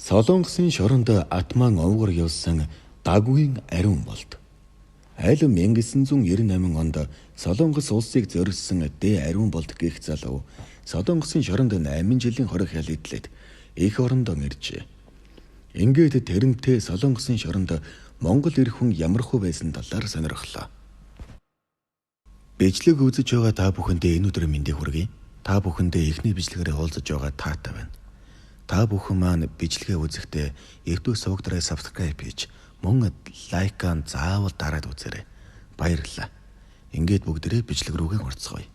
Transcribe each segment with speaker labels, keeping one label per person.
Speaker 1: Солонгосын шоронд атман овгор явсан дагвын ариун болд. Айл 1998 онд Солонгос улсыг зориулсан дэ ариун болд гэх залуу Солонгосын шоронд 8 жилийн хорих ял идлээд их орондоо иржээ. Ингээд тэрнтэй Солонгосын шоронд Монгол ирэх хүн ямар хөө байсан талаар сонирхлоо. Бичлэг үзэж байгаа та бүхэндээ энэ өдрийн мэндийг хүргэе. Та бүхэндээ эхний бичлэгээр уулзаж байгаа таатай байна. Та бүхэн маань бичлэгээ үзэхдээ YouTube сувагдраа subscribe хийж мөн лайкан заавал дараад үзээрэй. Баярлалаа. Ингээд бүгдээрээ бичлэг рүүгээ орцгоё.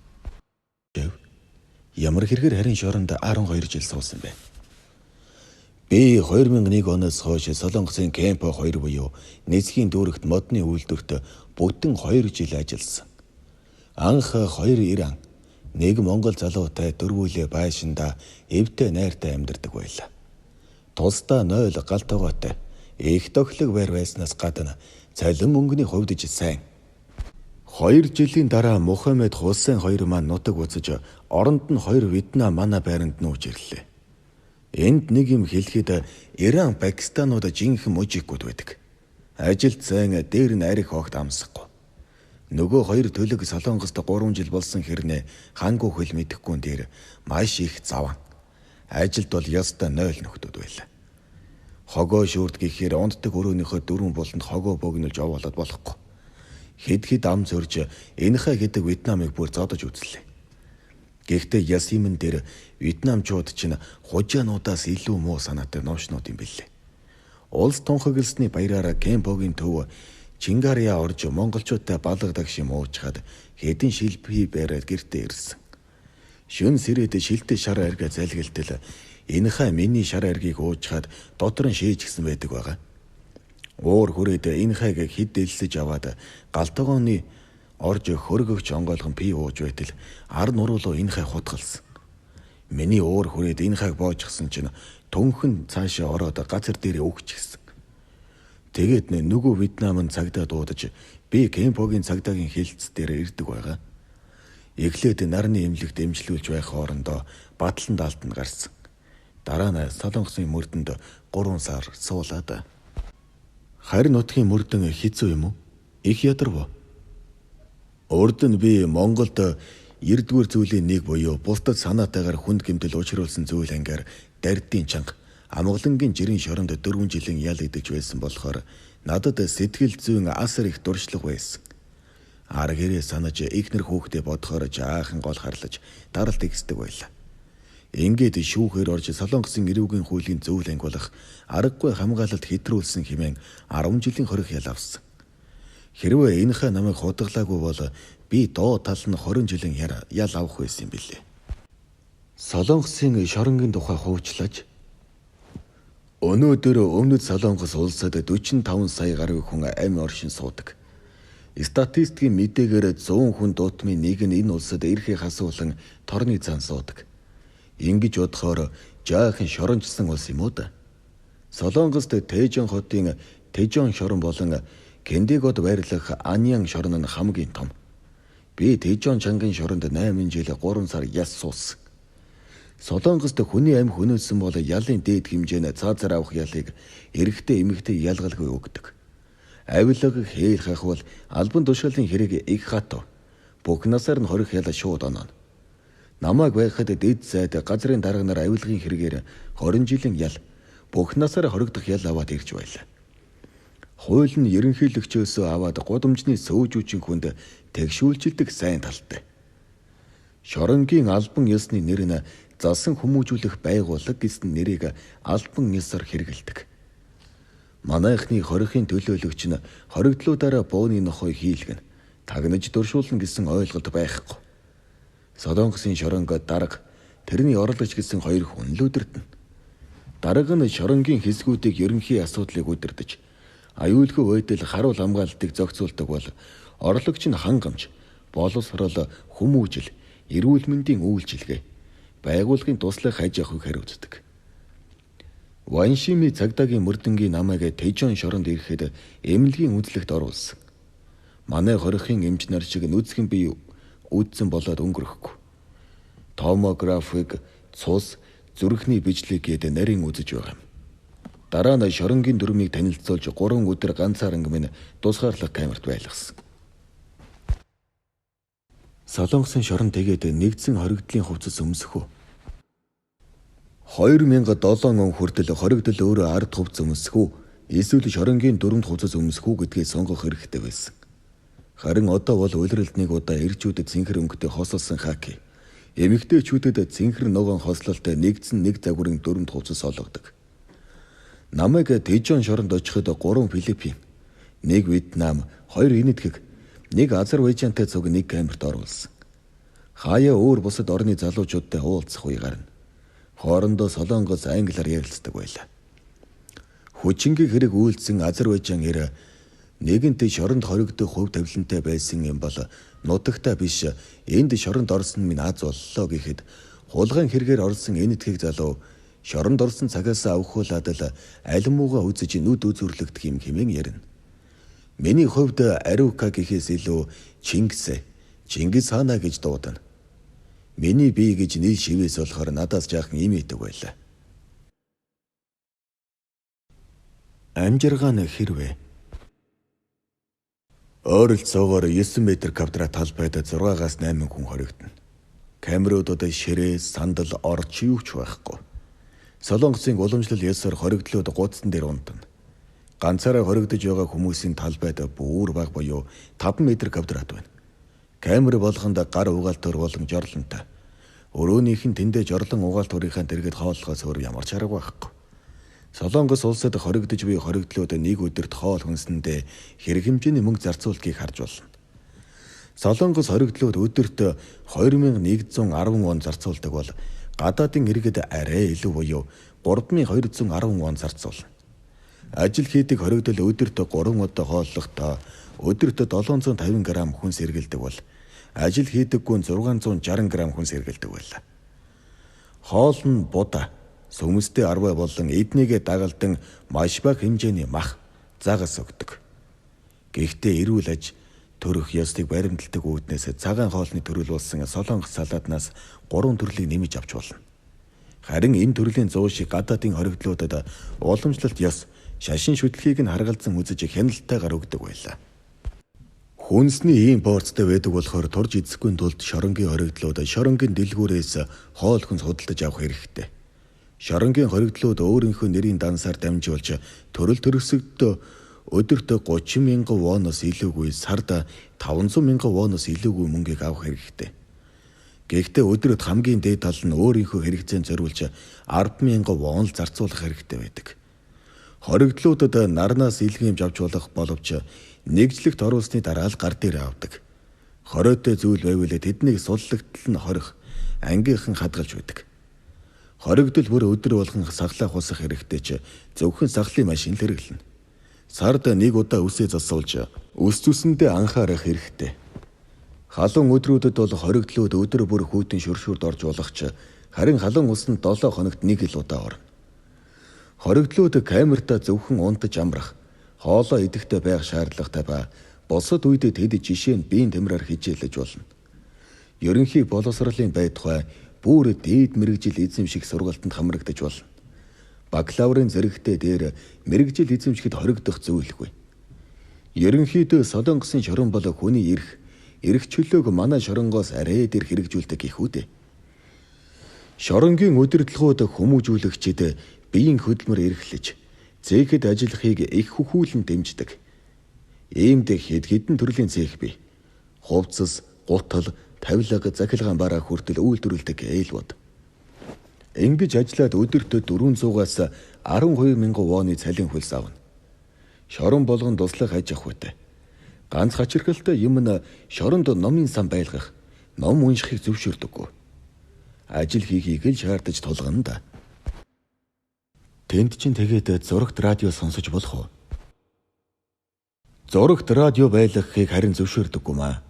Speaker 1: Ямар хэрэгээр харин шоронд 12 жил суусан бэ? Би 2001 оноос хойш Солонгосын Кемпо 2 буюу Нэсхийн дүүрэгт модны үйлдвэрт бүтэн 2 жил ажилласан. Анх 2 Иран, нэг Монгол залуутай дөрвөлээ байшинда эвтэй найртай амьдардаг байлаа. Тусдаа 0 гал тогоотой их тохилог байр байснаас гадна цалин мөнгөний хувьд ч сайн. 2 жилийн дараа Мухаммед Хусейн 2 маань нутаг буцаж оронд нь 2 Вьетнам манай байранд нүүж ирлээ. Энд нэг юм хэлэхэд Иран, Пакистанууд жинхэнэ мужикууд байдаг. Ажилд сайн, дээр нь арх огт амсахгүй. Нөгөө 2 төлөг Солонгост 3 жил болсон хэрнээ хангу хөл мэдэхгүй дээр маш их заван. Ажилд бол ястаа 0 нөхдүүд байлаа. Хогоо шүрд гэхээр онддаг өрөөнийхөө дөрвөн буланд хогоо богинож овоолоод болохгүй. Хэд ам зөрж энэхэ гэдэг Вьетнамыг бүр зодож үзлээ. Гэхдээ Ясимэн дээр Вьетнамчууд чинь хужаануудаас илүү муу санаатай новшнууд юм билээ. Улс тунхагласны баяраараа Кемпогийн төв Чингарья орж монголчуудтай балгадаг шим уучхад хэдэн шилбий бариад гэртээ ирсэн. Шүн сэрээд шилтэй шар арга залгилтэл энэхэ миний шар аргийг уучхад дотор нь шээж гисэн байдаг байгаа. Уур хүрээд энэхэг хэд дэлсэж аваад галтгооны орж хөргөгч онгойлгон пи ууж байтал ар нуруулуу энэхэ хутгалсан. Миний уур хүрээд энэхэг боожгсан чинь түнхэн цаашаа ороод газар дээр өгчихсэн. Тэгээд нөгөө Вьетнам нь цагдаа дуудаж би Кемпогийн цагдаагийн хилцс дээр ирдэг байгаа. Эхлээд нарны эмнэлэгт эмчлүүлж байх хоорондоо батлан даалтанд гарсан. Дараа нь Солонгосын мөрдөнд 3 сар суулаад. Харин нутгийн мөрдөн хэцүү юм уу? Их ядарв. Урд нь би Монголд 9-р зүйлийн нэг буюу бусдад санаатайгаар хүнд гэмтэл учруулсан зүйл ангаар дардын чанга амгалангийн жирийн шоронд 4 жилийн ял идэж байсан болохоор надад сэтгэл зүйн асар их дуршлаг байсан. Аргэрээ санаж ихнэр хүүхдээ бодохоор жаахан гол харлаж даралт ихсдэг байлаа. Ингээд шүүхээр орж Солонгосын эрүүгийн хуулийн зөвлөнг болох аргагүй хамгаалалт хэтрүүлсэн хэмээн 10 жилийн хорих ял авсан. Хэрвээ энэхэ намайг худалаагүй бол би доо тал нь 20 жилийн ял авах байсан юм билээ. Солонгосын шоронгийн тухай хуучлаж өнөөдөр өмнөд Солонгос улсад 45 сая гаруй хүн амь оршин суудаг. Статистикийн мэдээгээр 100 хүн дутмын нэг нь энэ улсад эрхийг асуулан торны цаан суудаг. Ингэж бодохоор жаахан шоронжсан улс юм уу да? Солонгост Тэжон хотын Тэжон шорон болон Кэндигод байрлах Аньян шорон нь хамгийн том. Би Тэжон чангийн шоронд 8 жил 3 сар яс суусан. Солонгост хүний амь хөнөөсөн бол ялын дээд хэмжээний цаазаар авах ялыг эрэгтэй эмэгтэй ялгалгүй өгдөг. Авилга хээл хахвал албан тушаалын хэрэг их хатав. Бүх насаар нь хорих ял шууд оноо. Намайг байхад дэд зайд газрын дарганаар авилгын хэрэгээр 20 жилийн ял бүх насаар хоригдох ял аваад ирж байлаа. Хууль нь ерөнхийлөгчөөс аваад гудамжны сөөжүүчийн хүнд тэгшүүлжилдэг сайн талтай. Шоронгийн албан ёсны нэр нь засан хүмүүжүүлэх байгууллага гэсэн нэрийг албан ёсоор хэрэгэлдэг. Манайхны хорихын төлөөлөгч нь хоригдлуудаараа бууны нохой хийлгэн тагнаж дуршуулна гэсэн ойлголт байхгүй. Солонгосын шоронг дарга тэрний орлогч гэсэн 2 хүн л удирдна. Дарга нь шоронгийн хэсгүүдийг ерөнхий асуудлыг удирдах, аюулгүй байдал харуул хамгаалтыг зохицуулдаг бол орлогч нь хангамж, боловсрол, хүмүүжил, эрүүл мэндийн үйлчилгээ, байгууллагын туслах аж ахуйг хариуцдаг. Ваншими цагдаагийн мөрдөнгийн намайг Тэжон шоронд ирэхэд эмнэлгийн үзлэгт оруулсан. Манай хорихын эмч нар шиг нүцгэн бие үүдсэн болоод өнгөрөхгүй. Томографыг, цус, зүрхний бичлэг гээд нарийн үзэж байгаа юм. Дараа нь шоронгийн дүрмийг танилцуулж 3 өдөр ганцааран минь тусгаарлах камерт байлгасан. Солонгосын шорон тэгээд нэгдсэн хоригдлын хувцас өмсөх үү? 2007 он хүртэл хоригдол өөрөө ард хувцас өмсөх үү? Эсвэл шоронгийн дүрмд хувцас өмсөх үү гэдгийг сонгох хэрэгтэй байсан. Харин одоо бол улиралд нэг удаа ирчүүдэд цэнхэр өнгөтэй хосолсон хаки. Эмэгтэйчүүдэд цэнхэр ногоон хослолтой нэгдсэн нэг загварын дүрмд хувцас олгодог. Намайг Тэжон шоронд очиход 3 Филиппин, 1 Вьетнам, 2 Энэтхэг, 1 Азербайджантай цуг нэг камерт оруулсан. Хаяа өөр бусад орны залуучуудтай уулзах үе гарна. Хоорондоо солонгос англиар ярилцдаг байлаа. Хүчингийн хэрэг үйлдсэн Азербайджан эр нэгэнт шоронд хоригдох хувь тавилантай байсан юм бол нутагтаа биш энд шоронд орсон минь аз боллоо гэхэд хулгайн хэрэгээр орсон Энэтхэг залуу шоронд орсон цагаас авахуулаад л аль муугаа үзэж нүд үзүрлэгдэх юм хэмээн ярина. Миний хувьд Ариука гэхээс илүү Чингис хаана гэж дуудана. Миний бие гэж нийл шивээс болохоор надаас жаахан им идэг байлаа. Амжиргаан хэрвээ ойролцоогоор 9 м квадрат талбайд 6-аас 8 хүн хоригдно. Камеруудад ширээ, сандал, орч юу ч байхгүй. Солонгосын уламжлал ёсоор хоригдлууд гудсан дээр унтана. Ганцаараа хоригдож байгаа хүмүүсийн талбайд бүр баг буюу 5 м квадрат байна. Камер болгонд гар угаалтур болон жорлонтой. Өрөөнийх нь тэндээ жорлон угаалтурынхаа дэргэд хооллохоос өөр ямар ч арга байхгүй. Солонгос улсад хоригдож буй хоригдлууд нэг өдөрт хоол хүнсэндээ хэрэг хэмжээний мөнгө зарцуулдгийг харж болно. Солонгос хоригдлууд өдөрт 2110 вон зарцуулдаг бол гадаадын иргэд арай илүү буюу 3210 вон зарцуулна. Ажил хийдэг хоригдол өдөрт 3 удаа хооллохдоо өдөрт 750 г хүнс хэргэлдэг бол ажил хийдэггүй 660 г хүнс хэргэлдэг байлаа. Хоол нь буда, сүмстэй арвай болон эднийгээ дагалдан маш бага хэмжээний мах, загас өгдөг. Гэхдээ эрүүл аж төрөх ёслыг баримталдаг үүднээс цагаан хоолны төрөл болсон солонгос салааднаас 3 төрлийг нэмж авч болно. Харин энэ төрлийн 100 шиг гадаадын хоригдлуудад уламжлалт ёс, шашин шүтлгийг нь харгалзан үзэж хяналтайгаар өгдөг байлаа. Хүнсний ийм борцтой байдаг болохоор турж эзэхгүй тулд шоронгийн хоригдлууд шоронгийн дэлгүүрээс хоол хүнс худалдаж авах хэрэгтэй. Шоронгийн хоригдлууд өөрийнхөө нэрийн дансаар дамжуулж төрөл төрөсөгдөө өдөрт 30,000 воноос илүүгүй, сард 500,000 воноос илүүгүй мөнгийг авах хэрэгтэй. Гэхдээ өдөрт хамгийн дээд тал нь өөрийнхөө хэрэгцээнд зориулж 10,000 вон л зарцуулах хэрэгтэй байдаг. Хоригдлуудад нарнаас илгээмж авч болох боловч нэгжлэгт оруулсны дараа л гар дээр авдаг. Хоройтой зүйл байвал тэднийг суллагтал нь хорих, ангийнхан хадгалж байдаг. Хоригдол бүр өдөр болгон сахлах усах хэрэгтэй ч зөвхөн сахлын машин л хэрэглэнэ. Сард нэг удаа үсээ засуулж үс зүсэндээ анхаарах хэрэгтэй. Халуун өдрүүдэд бол хоригдлууд өдөр бүр хүйтэн шүршүрд орж болох ч харин халуун усанд 7 хоногт нэг л удаа орно. Хоригдлууд камертаа зөвхөн унтаж амрах, хоолоо идэхтэй байх шаардлагатай ба босод үед тэд жишээ нь биеийн тамираар хичээлж болно. Ерөнхий боловсролын байтугай бүр дээд мэрэгжил эзэмших сургалтанд хамрагдаж болно. Бакалаврын зэрэгтэй дээр мэрэгжил эзэмшихэд хоригдох зүйлгүй. Ерөнхийдөө солонгосын шорон бол хүний эрх чөлөөг манай шоронгоос арай дээр хэрэгжүүлдэг гэх үү. Шоронгийн удирдлагууд хүмүүжүүлэгчид биеийн хөдөлмөр эрхлэж, цэхэд ажиллахыг их хөхүүлэн дэмждэг. Иймд хэд хэдэн төрлийн цэх бий. Хувцас, гутал, тавилга, захилгаан бараа хүртэл үйлдвэрлэдэг ээлбод. Ингэж ажиллаад өдөрт 400-аас 12,000 воны цалин хөлс авна. Шорон болгон туслах аж ахуйтай. Ганц хачирхалтай юм нь шоронд номын сан байлгах, ном уншихыг зөвшөөрдөггүй. Ажил хийхийг л шаардаж тулгана да. Тэнд чинь тэгээд зурагт радио сонсож болох уу? Зурагт радио байлгахыг харин зөвшөөрдөггүй маа.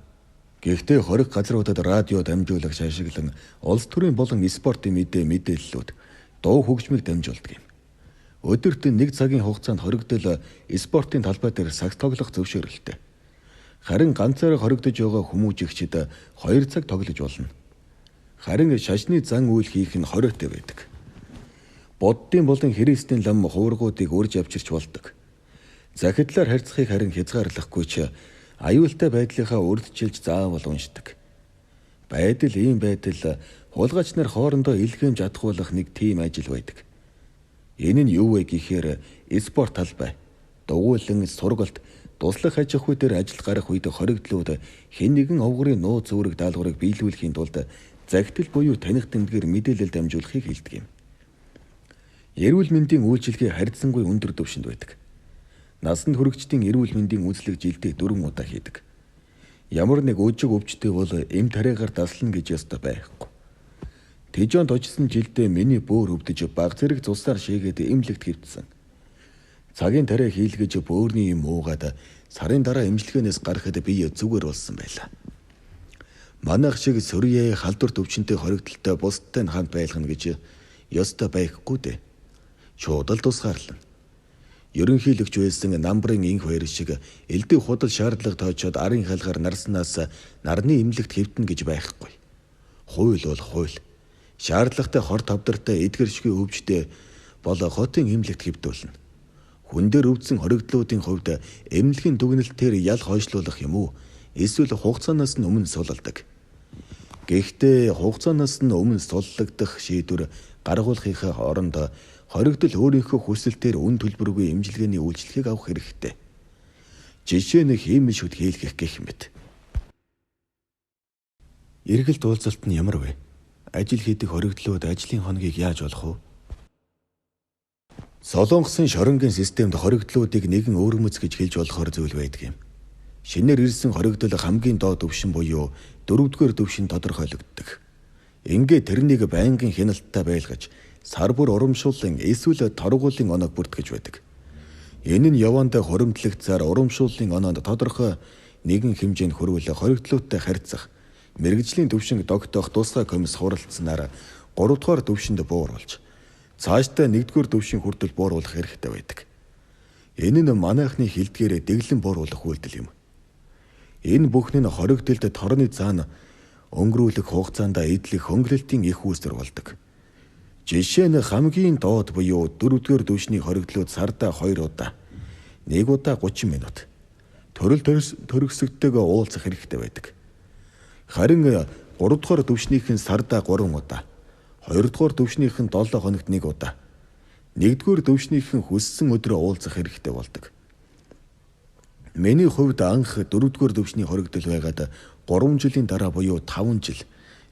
Speaker 1: Гэхдээ хориг газруудад радио дамжуулагч ашиглан улс төрийн болон спортын мэдээллүүд дуу хөгжмийг дамжуулдаг юм. Өдөрт 1 цагийн хугацаанд хоригдол спортын талбай дээр сакс тоглох зөвшөөрөлтэй. Харин ганцаараа хоригдож байгаа хүмүүжигчид 2 цаг тоглож болно. Харин шашны зан үйл хийх нь хориотой байдаг. Буддын болон Христийн лам хувиргуудыг урьж авчирч болдог. Захидлаар харьцахыг харин хязгаарлахгүй ч аюултай байдлынхаа урьдчилж заавал уншдаг. Байдал ийм байдал хулгайч нар хоорондоо илгээмж атгуулах нэг тийм ажил байдаг. Энэ нь юу вэ гэхээр спорт талбай, дугуйлан сургалт, туслах аж ахуй дээр ажил гарах үед хоригдлууд хэн нэгэн овгорын нууц үүрэг даалгаврыг биелүүлэхийн тулд захидал буюу таних тэмдгээр мэдээлэл дамжуулахыг хэлдэг юм. Эрүүл мэндийн үйлчилгээ харьцангуй өндөр түвшинд байдаг. Насанд хүрэгчдийн эрүүл мэндийн үзлэг жилдээ 4 удаа хийдэг. Ямар нэг өжиг өвчтөй бол эм тариагаар даслана гэж ёстой байхгүй. Тэжээнд очсон жилдээ миний бөөр өвдөж баг зэрэг цусаар шийгээд эмнэлэгт хэвтсэн. Цагийн тариа хийлгэж бөөрийн юм уугаад сарын дараа эмчилгээнээс гарахад би зүгээр болсон байлаа. Манайх шиг сөрье халдвар төвчөнтэй хоригдолтой бусдтай хамт байлгана гэж ёстой байхгүй дээ. Шууд л тусгаарлана. Ерөнхийлөгч байсан намбарын инх баяр шиг элдв худал шаардлага тоочоод арын халгаар нарснаас нарны эмнэлэгт хэвтэн гэж байхгүй. Хууль бол хууль. Шаардлагатай хор тавдартай эдгэршгүй өвчтэй бол хотын эмнэлэгт хэвтүүлнэ. Хүн дээр өвдсөн хоригдлуудын хувьд эмнэлгийн дүгнэлтээр ял хойшлуулах юм уу? Эсвэл хугацаанаас нь өмнө сулладаг. Гэхдээ хугацаанаас нь өмнө суллагдах шийдвэр гаргуулахынхаа оронд хоригдол өөрийнхөө хүсэлтээр үн төлбөргүй эмчилгээний үйлчлэгийг авах хэрэгтэй. Жишээ нь хиймэл шүд хийлгэх гэх мэт. Эргэлт уулзалт нь ямар вэ? Ажил хийдэг хоригдлууд ажлын хоногийг яаж болох вэ? Солонгосын шоронгийн системд хоригдлуудыг нэгэн өөрмөц гэж хэлж болохоор зүйл байдаг юм. Шинээр ирсэн хоригдол хамгийн доод түвшин буюу 4-р түвшин тодорхойлогддог. Ингээд тэрнийг байнгын хяналттай байлгаж сар бүр урамшууллын эсвэл торгуулийн оног бүртгэж байдаг. Энэ нь явандаа хуримтлагцаар урамшууллын оноонд тодорхой нэгэн хэмжээнд хүрвэл хоригдлуудтай харьцах мэргэжлийн түвшинг тогтоох тусгай комисс хуралдсанаар 3-р түвшинд бууруулж цаашдаа 1-р түвшин хүртэл бууруулах хэрэгтэй байдаг. Энэ нь манайхны хэлдгээр дэглэн бууруулах үйлдэл юм. Энэ бүхэн нь хоригдолд торны цаана өнгөрүүлэх хугацаанд эдлэх хөнгөлөлтийн их үүсвэр болдог. Жишээ нь хамгийн доод буюу 4-р түвшний хоригдлууд сарда 2 удаа, 1 удаа 30 минут төрөлсөгдөөгөө уулзах хэрэгтэй байдаг. Харин 3-р түвшнийхэн сарда 3 удаа, 2-р түвшнийхэн 7 хоногт 1 удаа, 1-р түвшнийхэн хүссэн өдрөө уулзах хэрэгтэй болдог. Миний хувьд анх 4-р түвшний хоригдол байгаад 3 жилийн дараа буюу 5 жил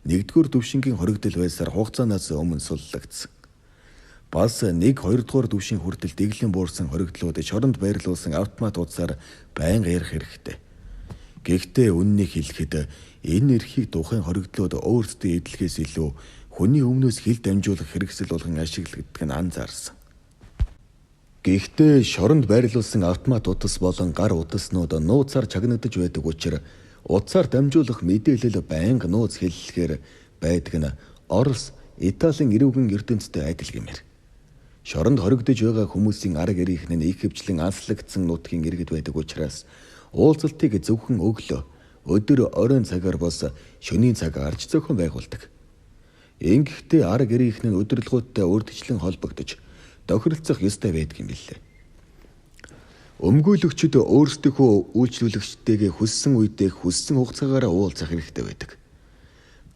Speaker 1: 1-р түвшингийн хоригдол байсаар хугацаанаас өмнө суллагдсан. Бас 1-2-р түвшин хүртэл дэглэн буурсан хоригдлууд шоронд байрлуулсан автомат утсаар байнга ярих хэрэгтэй. Гэхдээ үннийг хэлэхэд энэ эрхийг тухайн хоригдлууд өөрсдөө эдлэхээс илүү хүний өмнөөс хил дамжуулах хэрэгсэл болгон ашигладаг нь анзаарсан. Гэхдээ шоронд байрлуулсан автомат утас болон гар утаснууд нууцаар чагнагдаж байдаг учраас утсаар дамжуулах мэдээлэл байнга нууц хэллэхээр байдаг нь Орос, Италийн эрүүгийн эрдэмтдтэй адил гэмээр. Шоронд хоригдож байгаа хүмүүсийн арга ирэх нь их хвчлэн анслагдсан нутгийн иргэд байдаг учраас уулзалтыг зөвхөн өглөө, өдөр оройн цагаар бос шөнийн цаг арч зохион байгуулдаг. Ингэхдээ арга ирэх нь өдөрлгөөнтэй урьдчилан холбогдож тохиролцох ёстой байдаг юм билээ. Өмгөөлөгчид өөрсдийнхөө үйлчлүүлэгчтэйгээ хүссэн үедээ хүссэн хугацаагаар уулзах хэрэгтэй байдаг.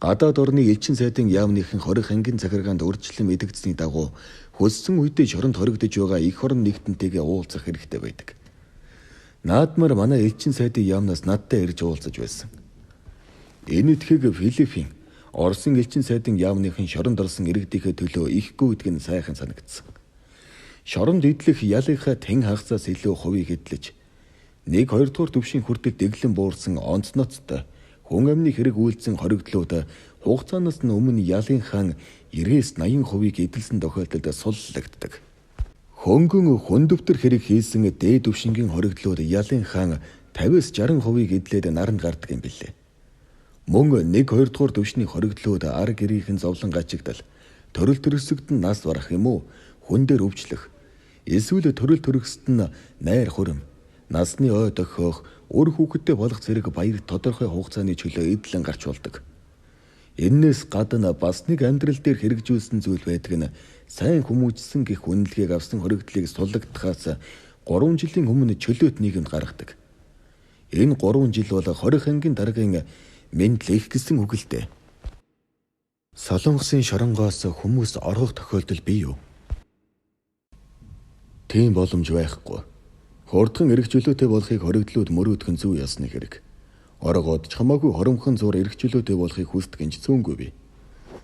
Speaker 1: Гадаад орны элчин сайдын яамныхан 20 ангийн захиргаанд урьдчилан мэдэгдсэний дагуу хүссэн үедээ шоронд хоригдож байгаа эх орон нэгтэнтэйгээ уулзах хэрэгтэй байдаг. Наадмаар манай элчин сайдын яамнаас надтай ирж уулзаж байсан. Энэ этхийг Филиппин, Оросын элчин сайдын яамныхан шоронд орсон иргэдийнхээ төлөө ихгүй гэдг нь сайхан санагдсан. Шоронд идэх ялынхаа тэн хагасаас илүү хувийг эдлэж 1-2-р түвшин хүртэл дэглэн буурсан онцноцтой хүн амны хэрэг үйлдсэн хоригдлууд хугацаанаас нь өмнө ялынхаа 90-80% эдэлсэн тохиолдолд суллагддаг. Хөнгөн хүндөвтөр хэрэг хийсэн дээд түвшингийн хоригдлууд ялынхаа 50-60% эдлээд наранд гардаг юм билээ. Мөн 1-2-р түвшний хоригдлууд арга гэрийнхэн зовлон гачигдал, төрөл төрөсөгдөн нас барах юм уу, хүн дээр өвчлөх, эсвэл төрөл төрөсөд нь найр хурим, насны ой дохиох, үр хүүхэдтэй болох зэрэг баяр тодорхой хугацааны чөлөө эдлэн гарч болдог. Эннээс гадна бас нэг амьдрал дээр хэрэгжүүлсэн зүйл байдаг нь сайн хүмүүжсэн гэх үнэлгээг авсан хоригдлыг суллагдахаас 3 жилийн өмнө чөлөөт нийгэмд гаргадаг. Энэ 3 жил бол 20 ангийн дараагийн Менделеев гэсэн үг л дээ. Солонгосын шоронгоос хүмүүс орох тохиолдол бий юу? Тийм боломж байхгүй. Хурдхан эрх чөлөөтэй болохыг хоригдлууд мөрөөдгөн зөв ясны хэрэг. Оргоод ч хамаагүй хоромхон зур эрх чөлөөтэй болохыг хүсдэг нь зүүнгүй бий.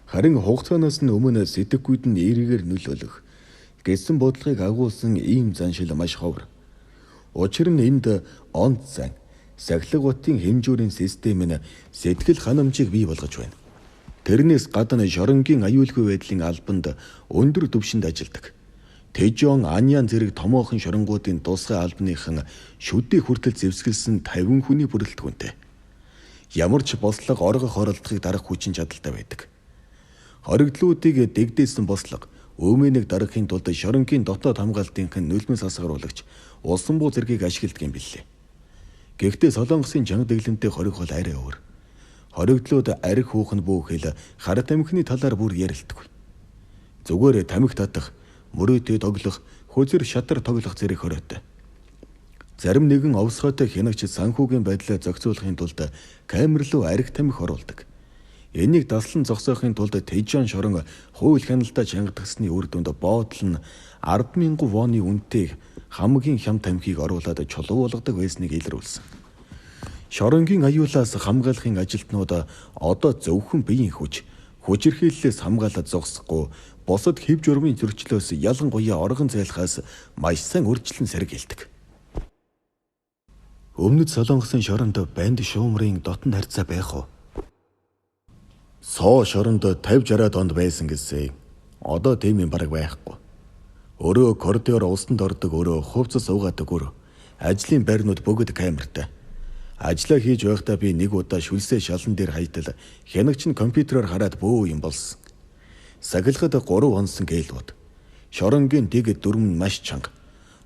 Speaker 1: Харин хугацаанаас нь өмнө сэтгэхүйд нь эргээр нөлөөлөх гэсэн бодлогыг агуулсан ийм заншил маш ховор. Учир нь энд онц зан, сахилга бутын хэмжүүрийн систем нь сэтгэл ханамжийг бий болгож байна. Тэрнээс гадна шоронгийн аюулгүй байдлын албанд өндөр түвшинд ажилладаг. Тэжон Аньян зэрэг томоохон шоронгуудын тусгай албаныхан шүдийг хүртэл зэвсгэлсэн 50 хүний бүрэлдэхүүнтэй. Ямар ч бослого оргох оролдохыг дарах хүчин чадалтай байдаг. Хоригдлуудыг дэгдээсэн бослого өөмөнийг дарахын тулд шоронгийн дотоод хамгаалтынхан нулимс хасгаруулагч усан буу зэргийг ашигладаг юм билээ. Гэхдээ Солонгосын чанга дэглэмтэй хориг бол арай өөр. Хоригдлууд арх хүүхэн бүүхэл хар тамхины талаар бүр ярилдаггүй. Зүгээр тамхи татах, мөрөөдөө тоглох, хөзөр шатар тоглох зэрэг хориотой. Зарим нэгэн овсгойтой хянагч санхүүгийн байдлаа зохицуулахын тулд камер руу арх тамхи оруулдаг. Энийг даслан зогсоохын тулд Тэжон шорон хууль хяналтаа чангадагсны үр дүнд боодол нь 10,000 воны үнэтэй хамгийн хям тамхиг оруулаад чулуу болгодог байсныг илрүүлсэн. Шоронгийн аюулаас хамгаалахын ажилтнууд одоо зөвхөн биеийн хүчирхийллээс хамгаалаад зогсохгүй бусад хэв журмын зөрчлөөс ялангуяа оргон зайлахаас маш сайн үржилэн сэргийлдэг. Өмнөд Солонгосын шоронд банд шуумрын дотн харьцаа байх уу? Соо шоронд 50-60 онд байсан гэсэн. Одоо тийм юм бараг байхгүй. Өөрөө коридор усанд ордог, өөрөө хувцас угаадаг, өөрөө ажлын байрнууд бүгд камертай. Ажлаа хийж байхдаа би нэг удаа шүлсээ шалан дээр хаятал хянагч нь компьютероор хараад бөө юм болсон. Сахилгад 3 онсон гэлбод. Шоронгийн дэг дүрм нь маш чанга.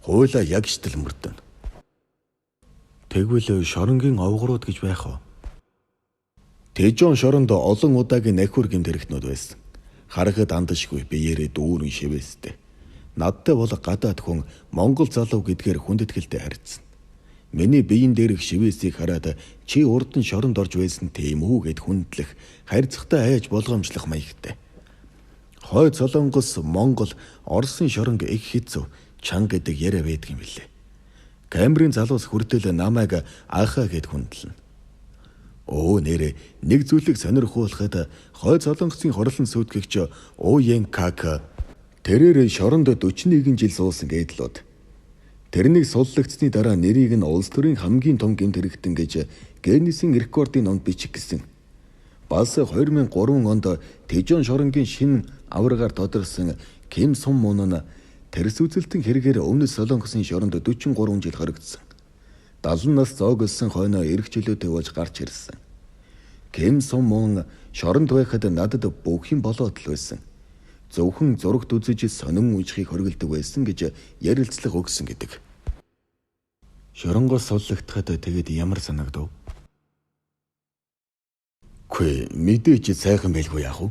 Speaker 1: Хуулаа яг штэл мөрдөн. Тэгвэл шоронгийн овгорууд гэж байх уу? Тэжон шоронд олон удаагийн нахур гэмтэрхтнүүд байсан. Харахад андашгүй биеэрээ дүүрэн шивэстэй. Надтай бол гадаад хүн Монгол залуу гэдгээр хүндэтгэлтэй харьцсан. Миний биеийн дээрх шивэсийг хараад чи урд нь шоронд орж байсан тийм үү гэд хүндлэх, харьцахтай айж болгоомжлох маягтай. Хойд Солонгос, Монгол, Оросын шоронг их хэцүү, чанга гэдэг яриа байдаг юм билээ. Камерын залуус хүртэл намайг ахаа гэд хүндлэн. Нэрээ нэг зүйлийг сонирхуулахад хойд Солонгосын хорлон сүйтгэгч Уян Как тэрээр шоронд 41 жил суусан гэдлүүд. Тэрнийг суллагдсны дараа нэрийг нь улс төрийн хамгийн том гэмт хэрэгтэн гэж Гиннесийн рекордын онд бичих гэсэн. Бас 2003 онд Тэжон шоронгийн шинэ аваргаар тодорсон Ким Сун Мун нь тэрс үзэлтэн хэрэгээр өмнөд Солонгосын шоронд 43 жил хоригдсон. 70 нас зоогөлсөн хойноо эрх чөлөөтэй болж гарч ирсэн. Ким Сун Мун шоронд байхад надад бүх юм болоод л байсан. Зөвхөн зурагт үзэж сонин үжихийг хоригддаг байсан гэж ярилцлага өгсөн гэдэг. Шоронгоос суллагдахад тэгээд ямар санагдав? Гүй мэдээж сайхан байлгүй яах вэ?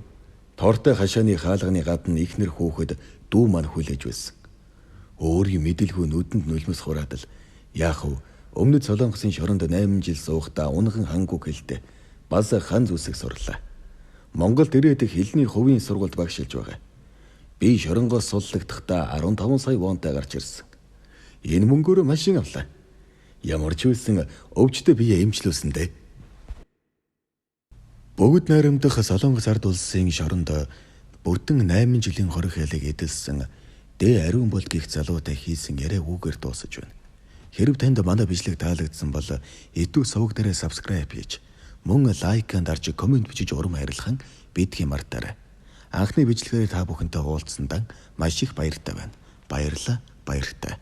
Speaker 1: Тортой хашааны хаалганы гадна ихнэр хүүхэд дүү маань хүлээж байсан. Өөрийн мэдэлгүй нүдэнд нулимс хураад л яах вэ? Өмнөд Солонгосын шоронд 8 жил суухдаа унган хангуг хэлтэй бас хан зүсэг сурлаа. Монголд ирээд хэлний хувийн сургуульд багшилж байгаа. Би шоронгоос суллагдахдаа 15 сая вонтой гарч ирсэн. Энэ мөнгөөр машин авлаа. Ямар ч үсэн өвчтөд бие эмчлүүлсэн дээ. Бөгд найрамдах Солонгос ард улсын шоронд бүрдэн 8 жилийн хорих ялыг эдэлсэн дэ ариун бол гих залуутай хийсэн яриа үгээр дуусаж байна. Хэрв танд манай бичлэг таалагдсан бол YouTube суваг дээрээ subscribe хийж мөн лайканд дарж комент бичиж урам хайрлахын бидгийн мартаарай. Анхны бичлэгээр та бүхэнтэй уулзсандан маш их баяртай байна. Баярлалаа, баяртай.